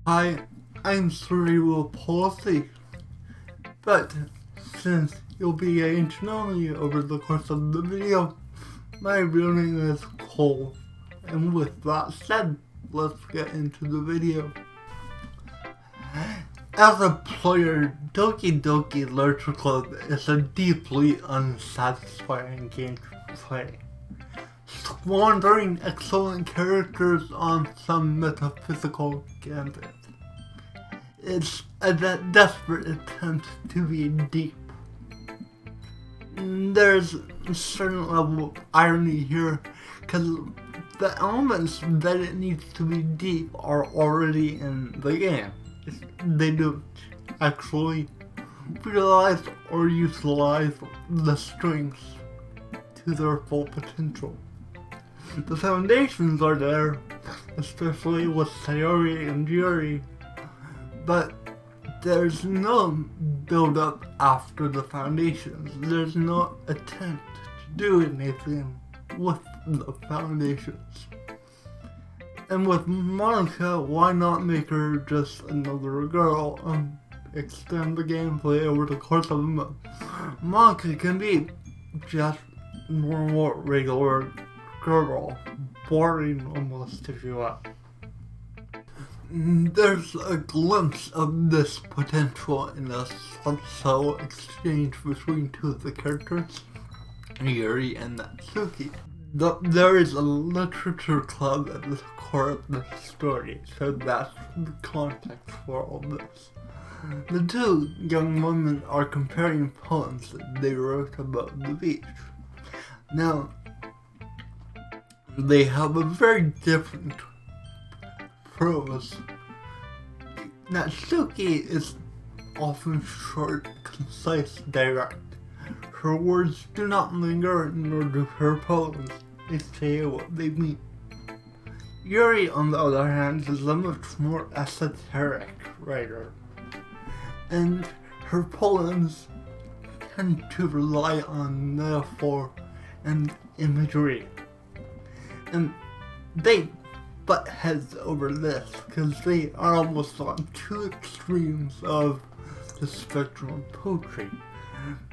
Hi, I'm Cerebral Palsy, but since you'll be getting to know me over the course of the video, my real name is Cole, and with that said, let's get into the video. As a player, Doki Doki Literature Club is a deeply unsatisfying game to play, squandering excellent characters on some metaphysical gambit. It's a desperate attempt to be deep. There's a certain level of irony here, because the elements that it needs to be deep are already in the game. They don't actually realize or utilize the strengths to their full potential. The foundations are there, especially with Sayori and Yuri, but there's no build up after the foundations. There's no attempt to do anything with the foundations. And with Monica, why not make her just another girl and extend the gameplay over the course of a month? Monica can be just normal, regular girl. Boring almost, if you will. There's a glimpse of this potential in a subtle exchange between two of the characters, Yuri and Natsuki. There is a literature club at the core of the story, so that's the context for all this. The two young women are comparing poems that they wrote about the beach. Now, they have a very different prose. Natsuki is often short, concise, direct. Her words do not linger, nor do her poems. They say what they mean. Yuri, on the other hand, is a much more esoteric writer, and her poems tend to rely on metaphor and imagery. And they butt heads over this because they are almost on two extremes of the spectrum of poetry.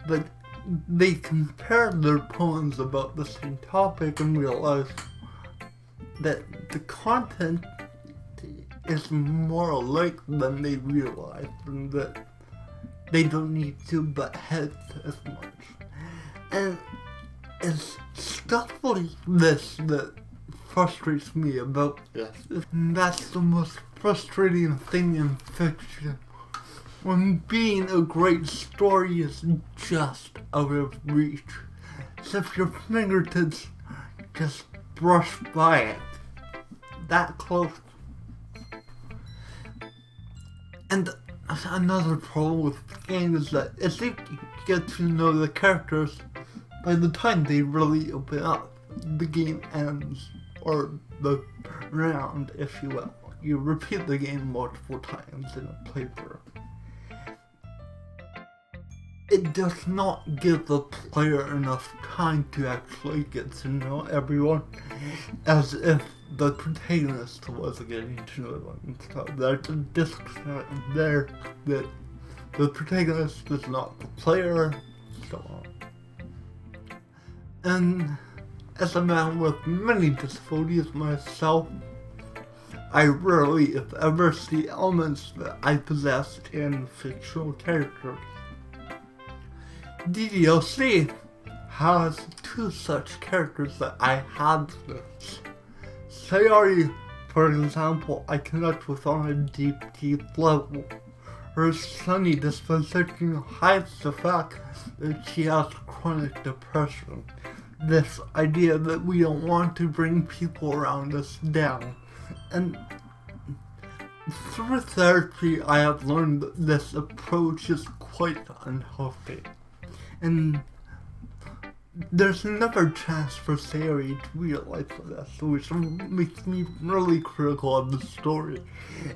But they compare their poems about the same topic and realize that the content is more alike than they realize, and that they don't need to butt heads as much. And it's stuff like this that frustrates me about this. That's the most frustrating thing in fiction, when being a great story is just out of reach, as if your fingertips just brush by it, that close. And another problem with the game is that as you get to know the characters, by the time they really open up, the game ends, or the round, if you will. You repeat the game multiple times in a playthrough. It does not give the player enough time to actually get to know everyone, as if the protagonist was getting to know them. So there's a disconnect there that the protagonist is not the player, so on. And as a man with many disabilities myself, I rarely, if ever, see elements that I possess in fictional characters. DDLC has two such characters that I have this. Sayori, for example, I connect with on a deep level. Her sunny disposition hides the fact that she has chronic depression. This idea that we don't want to bring people around us down. And through therapy, I have learned that this approach is quite unhealthy. And there's never a chance for Sayori to realize this, which makes me really critical of the story.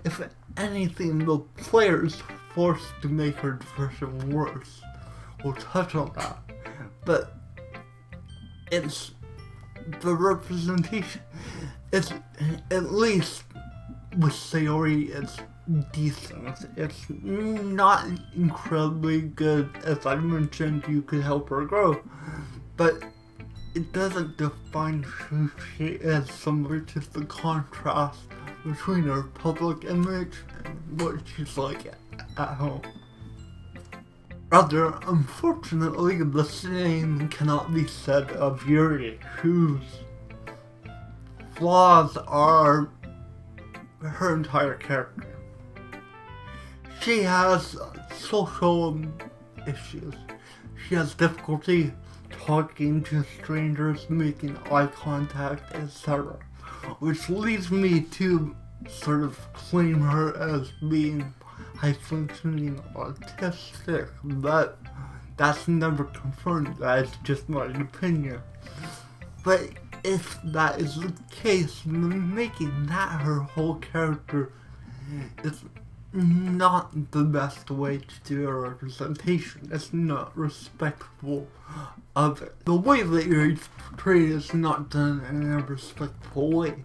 If anything, the player is forced to make her depression worse. We'll touch on that. But it's the representation. It's, at least with Sayori, it's decent. It's not incredibly good. As I mentioned, you could help her grow, but it doesn't define who she is so much as the contrast between her public image and what she's like at home. Rather, unfortunately, the same cannot be said of Yuri, whose flaws are her entire character. She has social issues. She has difficulty talking to strangers, making eye contact, etc. Which leads me to sort of claim her as being high-functioning autistic, but that's never confirmed. That is just my opinion. But if that is the case, then making that her whole character is not the best way to do a representation. It's not respectful of it. The way that you're portrayed is not done in a respectful way.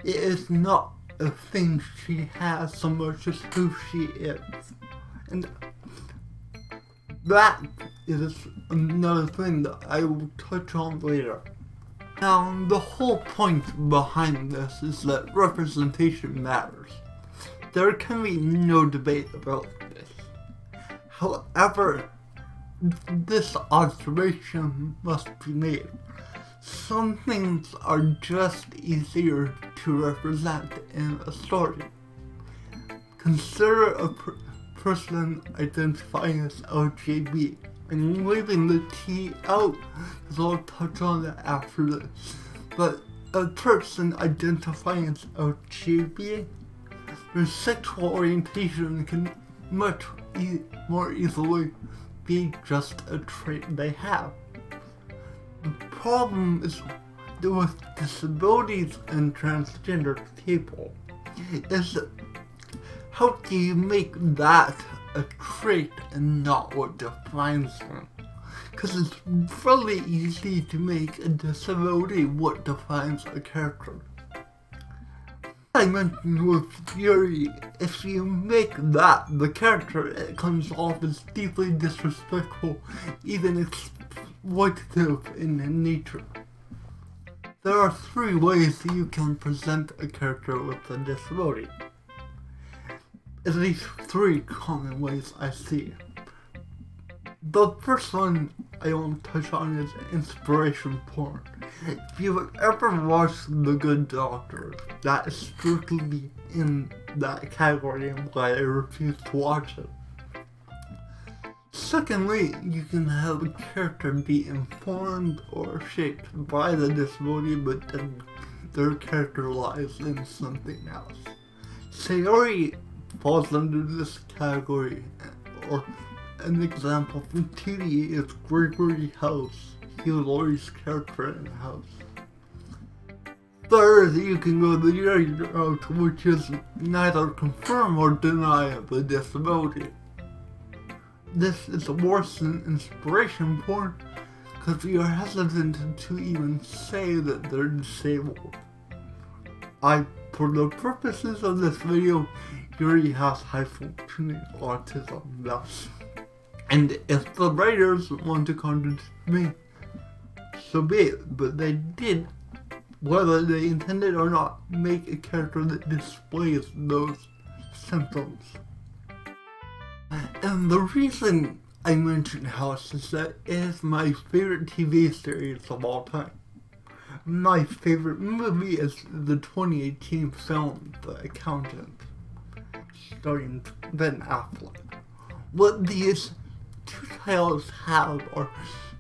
It is not a thing she has so much as who she is. And that is another thing that I will touch on later. Now, the whole point behind this is that representation matters. There can be no debate about this. However, this observation must be made. Some things are just easier to represent in a story. Consider a person identifying as LGBT, and leaving the T out, because I'll touch on that after this. But a person identifying as LGBT, their sexual orientation can much more easily be just a trait they have. The problem is with disabilities and transgender people is that how do you make that a trait and not what defines them? Because it's really easy to make a disability what defines a character. I mentioned with Yuri, if you make that the character, it comes off as deeply disrespectful, even exploitative in nature. There are 3 ways you can present a character with a disability. At least 3 common ways I see. The first one I want to touch on is inspiration porn. If you've ever watched The Good Doctor, that is strictly in that category and why I refuse to watch it. Secondly, you can have a character be informed or shaped by the disability, but then their character lies in something else. Sayori falls under this category, or an example from TV is Gregory House. He was Laurie's character in House. Third, you can go the Yuri route, which is neither confirm or deny the disability. This is worse than inspiration porn, because you're hesitant to even say that they're disabled. For the purposes of this video, Yuri has high-functioning autism, thus. And if the writers want to contradict me, so be it, but they did, whether they intended or not, make a character that displays those symptoms. And the reason I mentioned House is that it is my favorite TV series of all time. My favorite movie is the 2018 film, The Accountant, starring Ben Affleck. What these 2 titles have are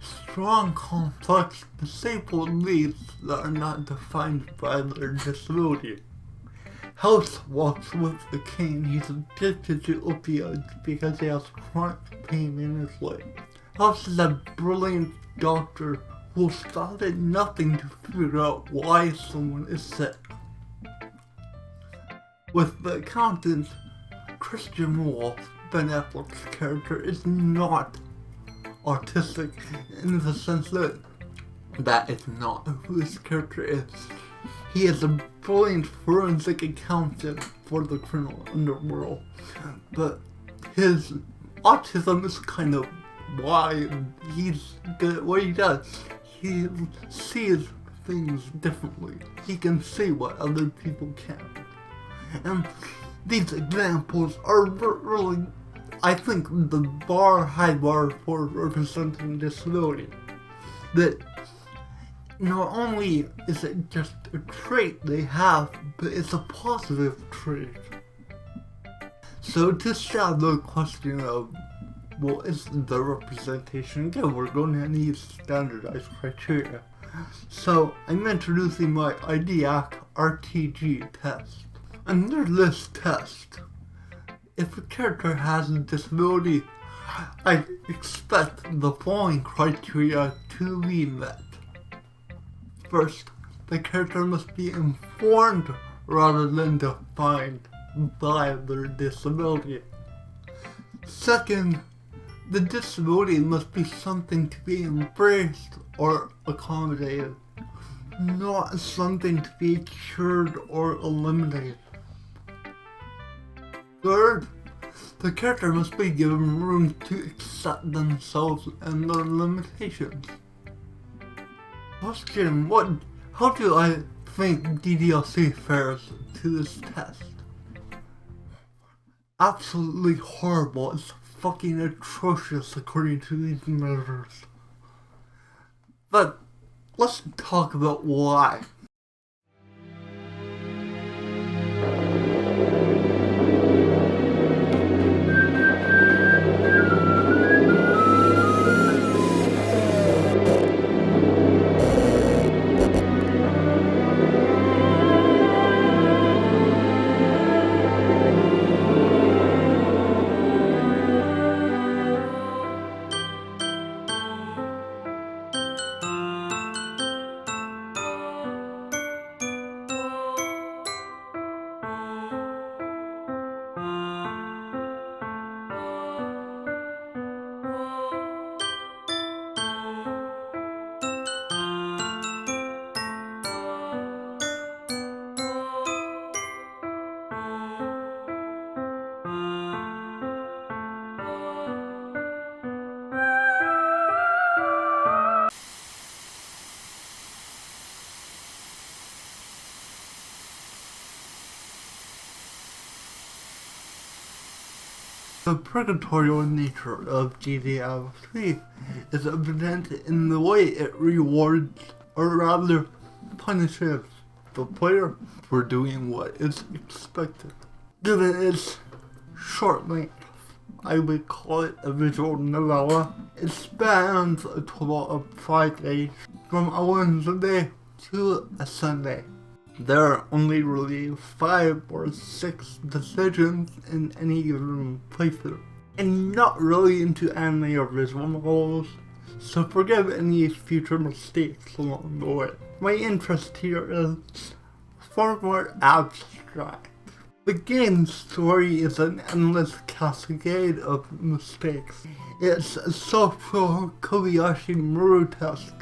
strong, complex, disabled leads that are not defined by their disability. House walks with the cane. He's addicted to opioids because he has chronic pain in his leg. House is a brilliant doctor who will stop at nothing to figure out why someone is sick. With The Accountant, Christian Wolf, Ben Affleck's character, is not autistic in the sense that that is not who his character is. He is a brilliant forensic accountant for the criminal underworld, but his autism is kind of why he's good at what he does. He sees things differently. He can see what other people can't. And these examples are really, I think, the high bar for representing disability. That not only is it just a trait they have, but it's a positive trait. So to start the question of what is the representation, again we're going to need standardized criteria. So I'm introducing my IDEAC RTG test. Under this test, if a character has a disability, I expect the following criteria to be met. First, the character must be informed rather than defined by their disability. Second, the disability must be something to be embraced or accommodated, not something to be cured or eliminated. Third, the character must be given room to accept themselves and their limitations. Question: how do I think DDLC fares to this test? Absolutely horrible. It's fucking atrocious according to these measures. But let's talk about why. The purgatorial nature of DDLC is evident in the way it rewards, or rather punishes, the player for doing what is expected. Given its short length, I would call it a visual novella. It spans a total of 5 days, from a Wednesday to a Sunday. There are only really 5 or 6 decisions in any given playthrough. I'm not really into anime or visual novels, so forgive any future mistakes along the way. My interest here is far more abstract. The game's story is an endless cascade of mistakes. It's a social Kobayashi Maru test,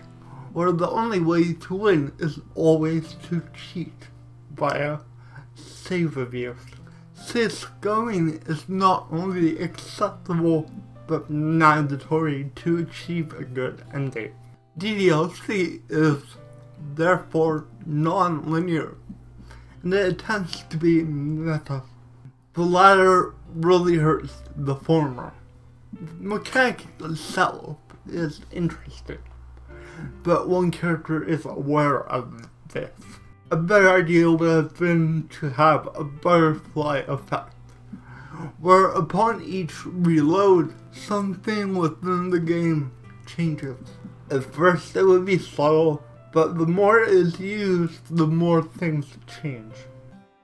where the only way to win is always to cheat via save abuse. Safe scoring is not only acceptable but mandatory to achieve a good ending. DDLC is therefore non-linear, and it attempts to be meta. The latter really hurts the former. The mechanic itself is interesting, but one character is aware of this. A better idea would have been to have a butterfly effect, where upon each reload, something within the game changes. At first it would be subtle, but the more it is used, the more things change.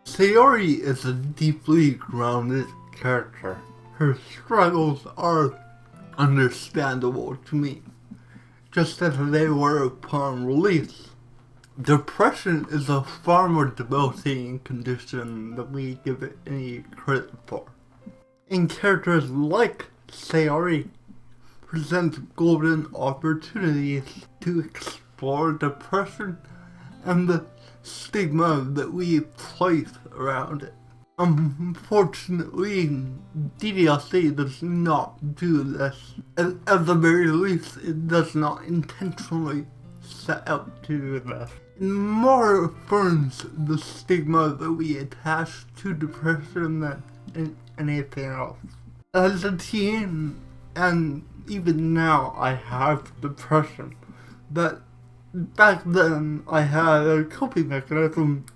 Sayori is a deeply grounded character. Her struggles are understandable to me, just as they were upon release. Depression is a far more debilitating condition than we give it any credit for. And characters like Sayori present golden opportunities to explore depression and the stigma that we place around it. Unfortunately, DDLC does not do this. At the very least, it does not intentionally set out to do this. It more affirms the stigma that we attach to depression than anything else. As a teen, and even now, I have depression, but back then I had a coping mechanism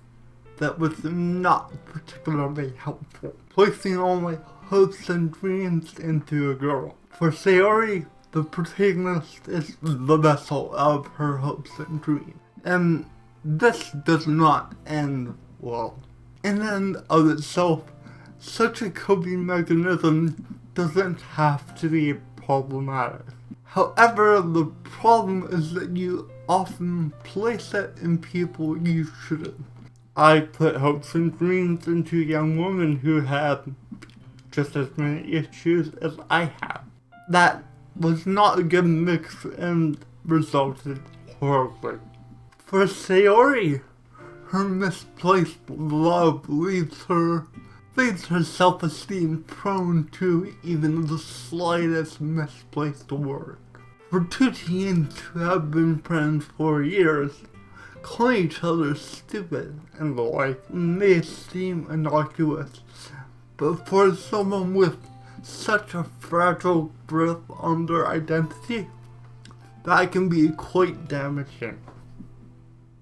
that was not particularly helpful, placing all my hopes and dreams into a girl. For Sayori, the protagonist is the vessel of her hopes and dreams, and this does not end well. In and of itself, such a coping mechanism doesn't have to be problematic. However, the problem is that you often place it in people you shouldn't. I put hopes and dreams into a young woman who had just as many issues as I have. That was not a good mix and resulted horribly. For Sayori, her misplaced love leaves her self-esteem prone to even the slightest misplaced work. For two teens who have been friends for years, calling each other stupid and the like may seem innocuous, but for someone with such a fragile grip on their identity, that can be quite damaging.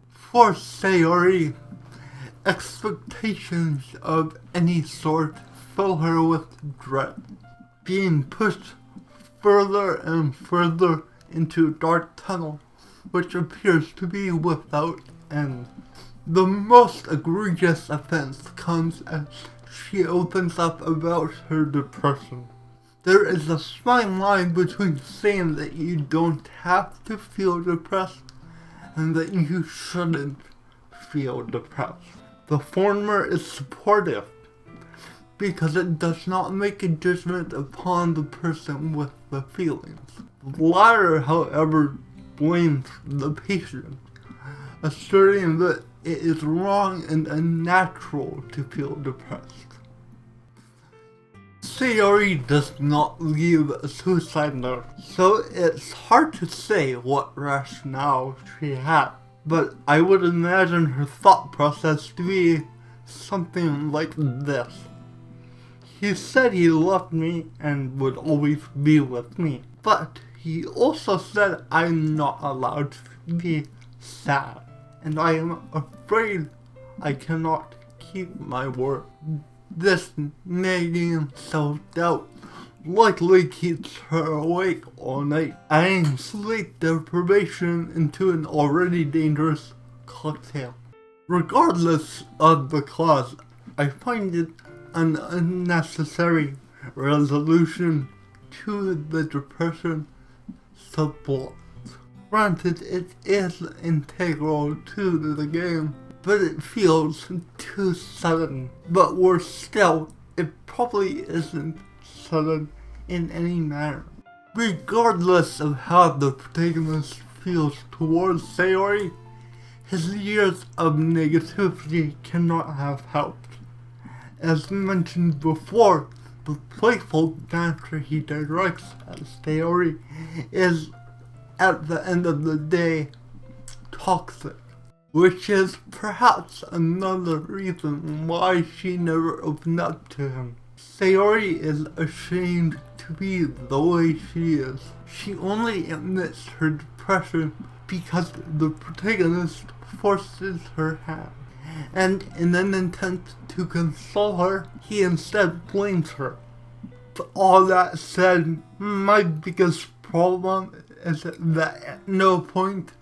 For Sayori, expectations of any sort fill her with dread, being pushed further and further into a dark tunnel which appears to be without end. The most egregious offense comes as she opens up about her depression. There is a fine line between saying that you don't have to feel depressed and that you shouldn't feel depressed. The former is supportive because it does not make a judgment upon the person with the feelings. The latter, however, blames the patient, asserting that it is wrong and unnatural to feel depressed. Sayori does not leave a suicide note, so it's hard to say what rationale she had, but I would imagine her thought process to be something like this. He said he loved me and would always be with me, but he also said I'm not allowed to be sad, and I am afraid I cannot keep my word. This nagging self-doubt likely keeps her awake all night, adding sleep deprivation into an already dangerous cocktail. Regardless of the cause, I find it an unnecessary resolution to the depression subplot. Granted, it is integral to the game, but it feels too sudden. But worse still, it probably isn't sudden in any manner. Regardless of how the protagonist feels towards Sayori, his years of negativity cannot have helped. As mentioned before, the playful banter he directs at Sayori is, at the end of the day, toxic, which is perhaps another reason why she never opened up to him. Sayori is ashamed to be the way she is. She only admits her depression because the protagonist forces her hand, and in an attempt to console her, he instead blames her. But all that said, my biggest problem is that at no point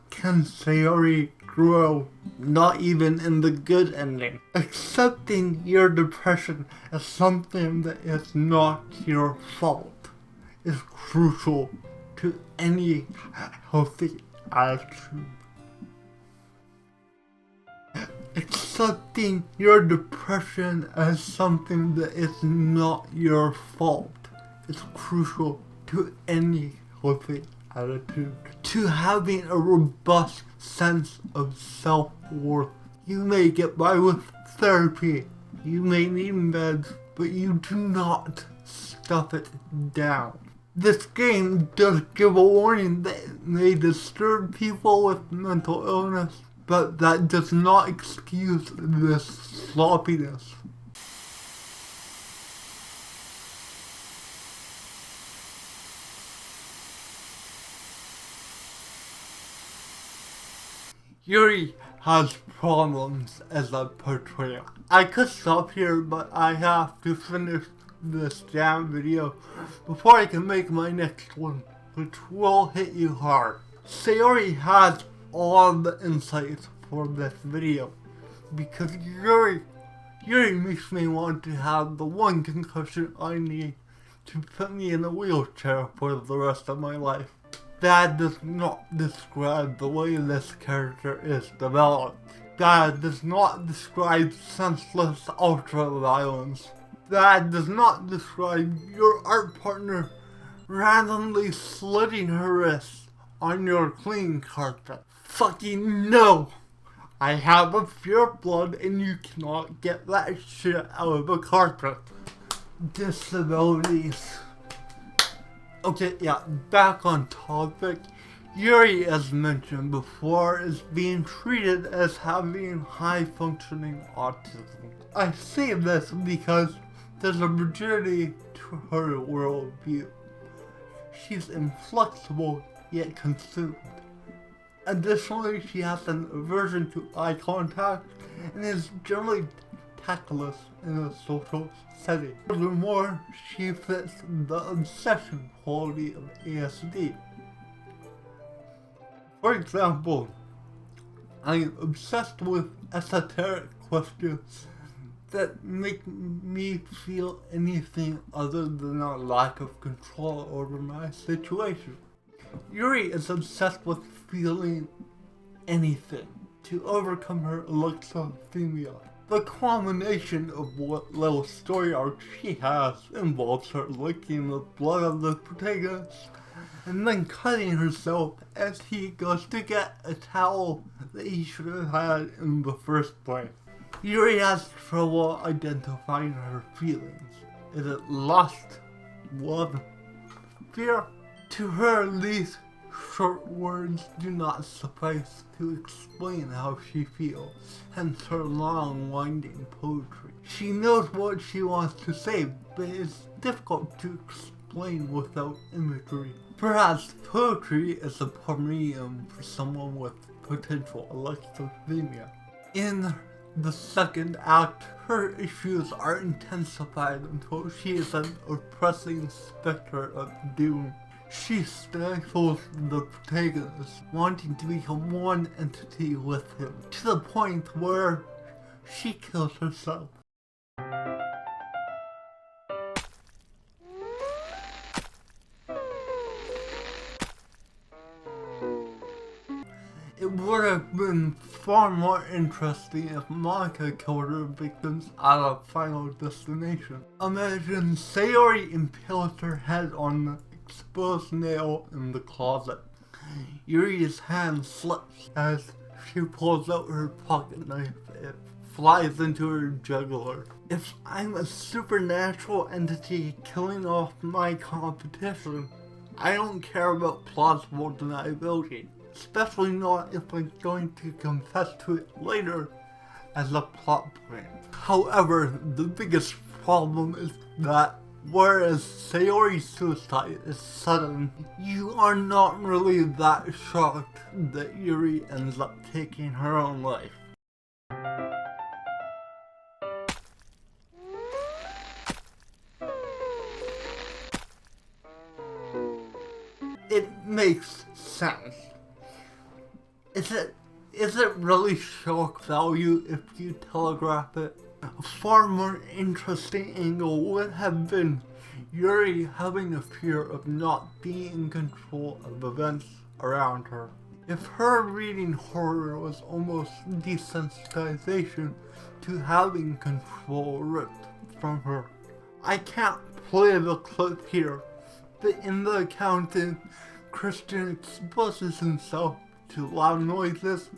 can Sayori grow, not even in the good ending. Accepting your depression as something that is not your fault is crucial to any healthy attitude. Accepting your depression as something that is not your fault is crucial to any healthy attitude. To having a robust sense of self-worth. You may get by with therapy, You may need meds, but you do not stuff it down. This game does give a warning that it may disturb people with mental illness, but that does not excuse this sloppiness. Yuri has problems as a portrayal. I could stop here, but I have to finish this damn video before I can make my next one, which will hit you hard. Sayori has all the insights for this video, because Yuri makes me want to have the one concussion I need to put me in a wheelchair for the rest of my life. That does not describe the way this character is developed. That does not describe senseless ultra-violence. That does not describe your art partner randomly slitting her wrists on your clean carpet. Fucking no! I have a pure blood and you cannot get that shit out of a carpet. Disabilities. Okay, yeah, back on topic. Yuri, as mentioned before, is being treated as having high-functioning autism. I say this because there's a rigidity to her worldview. She's inflexible, yet consumed. Additionally, she has an aversion to eye contact and is generally tactless in a social setting. Furthermore, she fits the obsession quality of ASD. For example, I am obsessed with esoteric questions that make me feel anything other than a lack of control over my situation. Yuri is obsessed with feeling anything to overcome her alexithymia. The culmination of what little story arc she has involves her licking the blood of the protagonist and then cutting herself as he goes to get a towel that he should have had in the first place. Yuri has trouble identifying her feelings. Is it lust, love, fear? To her, these short words do not suffice to explain how she feels, hence her long, winding poetry. She knows what she wants to say, but it's difficult to explain without imagery. Perhaps poetry is a poor medium for someone with potential alexithymia. In the second act, her issues are intensified until she is an oppressing specter of doom. She stifles the protagonist, wanting to become one entity with him, to the point where she kills herself. It would have been far more interesting if Monika killed her victims at a Final Destination. Imagine Sayori impales her head on the exposed nail in the closet. Yuri's hand slips as she pulls out her pocket knife. It flies into her jugular. If I'm a supernatural entity killing off my competition, I don't care about plausible deniability. Especially not if I'm going to confess to it later as a plot point. However, the biggest problem is that whereas Sayori's suicide is sudden, you are not really that shocked that Yuri ends up taking her own life. It makes sense. Is it really shock value if you telegraph it? A far more interesting angle would have been Yuri having a fear of not being in control of events around her. If her reading horror was almost desensitization to having control ripped from her. I can't play the clip here, but in the accountant, Christian exposes himself to loud noises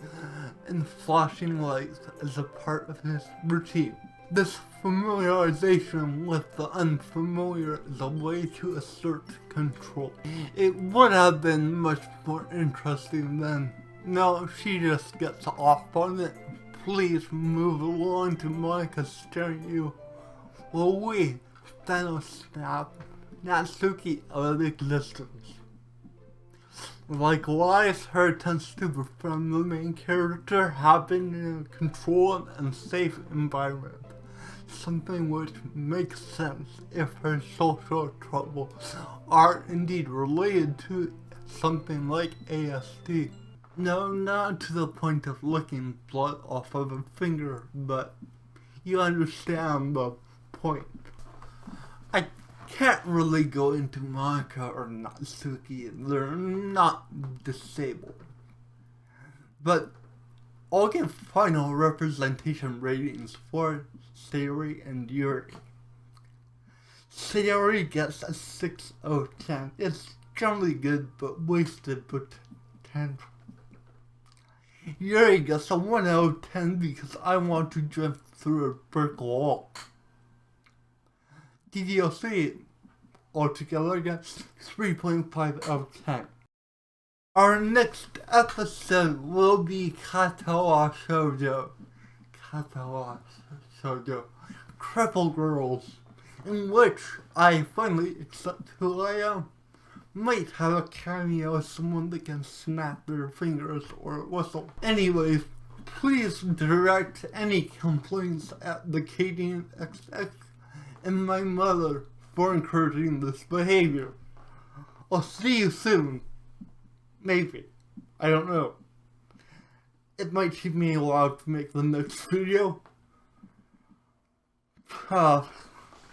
and flashing lights as a part of his routine. This familiarization with the unfamiliar is a way to assert control. It would have been much more interesting than, no, she just gets off on it. Please move along to Monica staring you. Will we Thanos snap Natsuki out of existence? Likewise, her attempts to befriend the main character happen in a controlled and safe environment. Something which makes sense if her social troubles are indeed related to something like ASD. No, not to the point of licking blood off of a finger, but you understand the point. I can't really go into Monica or Natsuki, they're not disabled. But I'll give final representation ratings for Sayori and Yuri. Sayori gets a 6 out of 10. It's generally good but wasted potential. Yuri gets a 1 out of 10 because I want to jump through a brick wall. DDLC altogether gets 3.5 out of 10. Our next episode will be Katawa Shoujo. Cripple Girls, in which I finally accept who I am. Might have a cameo of someone that can snap their fingers or whistle. Anyways, please direct any complaints at the Canadian XX and my mother for encouraging this behavior. I'll see you soon. Maybe. I don't know. It might take me a while to make the next video.